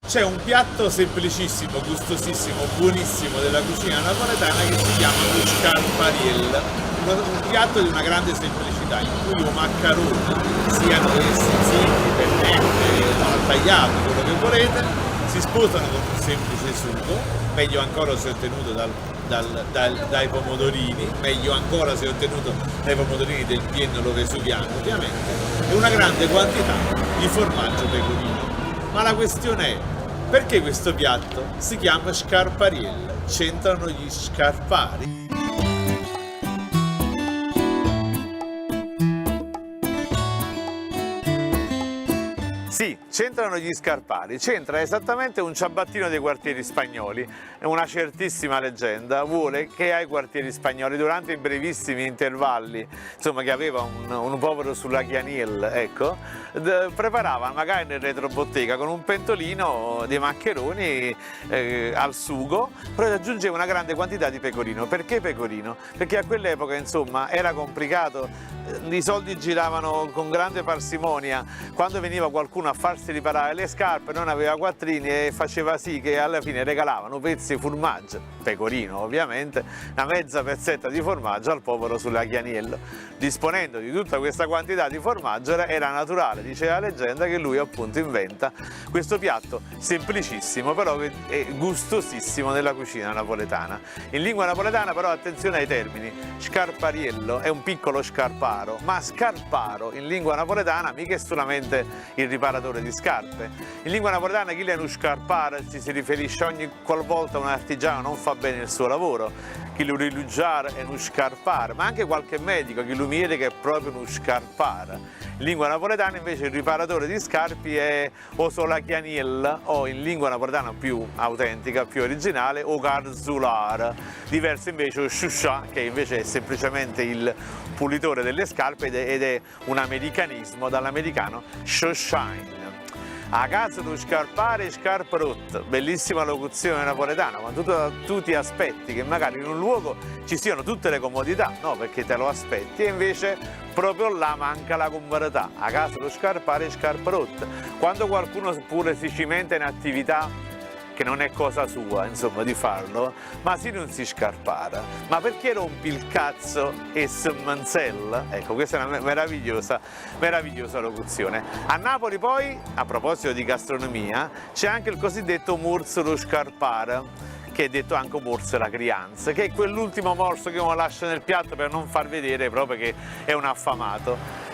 C'è un piatto semplicissimo, gustosissimo, buonissimo della cucina napoletana che si chiama lo scarpariel, un piatto di una grande semplicità in cui i maccheroni, siano essi secchi, pennette, tagliati, quello che volete, si sposano con un semplice sugo, meglio ancora se ottenuto dai pomodorini, meglio ancora se ottenuto dai pomodorini del Piennolo vesuviano ovviamente, e una grande quantità di formaggio pecorino. Ma la questione è: perché questo piatto si chiama scarpariel? C'entrano gli scarpari? Sì, c'entrano gli scarpari, c'entra esattamente un ciabattino dei quartieri spagnoli. Una certissima leggenda vuole che ai quartieri spagnoli, durante i brevissimi intervalli, insomma, che aveva un povero sulla Chianiel, ecco, preparava magari nel retrobottega con un pentolino di maccheroni al sugo, poi aggiungeva una grande quantità di pecorino. Perché pecorino? Perché a quell'epoca, insomma, era complicato, i soldi giravano con grande parsimonia. Quando veniva qualcuno a farsi riparare le scarpe non aveva quattrini e faceva sì che alla fine regalavano pezzi di formaggio, pecorino ovviamente, una mezza pezzetta di formaggio al povero sulla Chianiello. Disponendo di tutta questa quantità di formaggio era naturale, diceva la leggenda, che lui appunto inventa questo piatto semplicissimo però che è gustosissimo nella cucina napoletana. In lingua napoletana però attenzione ai termini: scarpariello è un piccolo scarparo, ma scarparo in lingua napoletana mica è solamente il riparatore di scarpe. In lingua napoletana chi è uno scarparo si riferisce ogni qualvolta un artigiano non fa bene il suo lavoro. Chi lo rilugiare è uno scarpar, ma anche qualche medico, chi lo mire che è proprio uno scarpar. In lingua napoletana invece il riparatore di scarpi è o sola chianiella, o in lingua napoletana più autentica, più originale, o carzular. Diverso invece o shusha, che invece è semplicemente il pulitore delle scarpe ed è un americanismo dall'americano shoshine. A casa tu scarpare scarpe rotte, bellissima locuzione napoletana, ma tu ti aspetti che magari in un luogo ci siano tutte le comodità, no, perché te lo aspetti, e invece proprio là manca la comodità. A casa tu scarpare scarpe rotte. Quando qualcuno pure si cimenta in attività che non è cosa sua, insomma, di farlo, ma se non si scarpara, ma perché rompi il cazzo e smanzella? Ecco, questa è una meravigliosa locuzione. A Napoli poi, a proposito di gastronomia, c'è anche il cosiddetto morso lo scarpara, che è detto anche morso la crianza, che è quell'ultimo morso che uno lascia nel piatto per non far vedere proprio che è un affamato.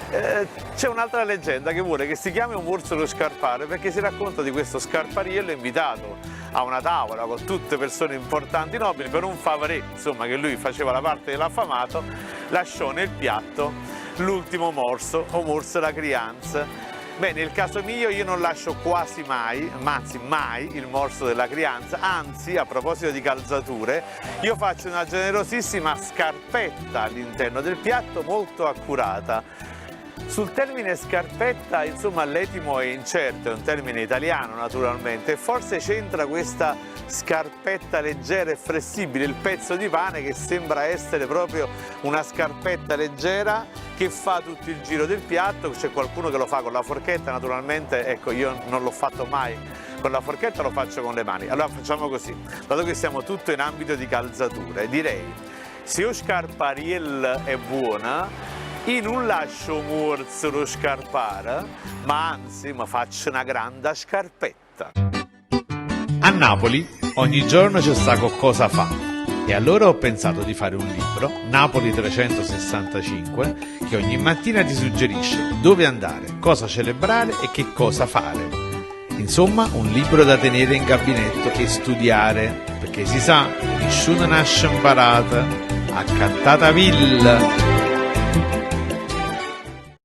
C'è un'altra leggenda che vuole che si chiami un morso lo scarpare perché si racconta di questo scarpariello invitato a una tavola con tutte persone importanti nobili per un favoré, insomma, che lui faceva la parte dell'affamato, lasciò nel piatto l'ultimo morso o morso la crianza. Beh, nel caso mio io non lascio quasi mai, ma anzi mai, il morso della crianza, anzi, a proposito di calzature, io faccio una generosissima scarpetta all'interno del piatto molto accurata. Sul termine scarpetta, insomma, l'etimo è incerto, è un termine italiano naturalmente, e forse c'entra questa scarpetta leggera e flessibile, il pezzo di pane che sembra essere proprio una scarpetta leggera che fa tutto il giro del piatto. C'è qualcuno che lo fa con la forchetta, naturalmente, ecco, io non l'ho fatto mai con la forchetta, lo faccio con le mani. Allora facciamo così, dato che siamo tutto in ambito di calzature, direi, se lo scarpariel è buona, io non lascio morso lo scarpare, ma anzi mi faccio una grande scarpetta. A Napoli ogni giorno c'è sta cosa fa, e allora ho pensato di fare un libro, Napoli 365, che ogni mattina ti suggerisce dove andare, cosa celebrare e che cosa fare. Insomma, un libro da tenere in gabinetto e studiare, perché si sa, nessuno nasce imparato, a cantata villa.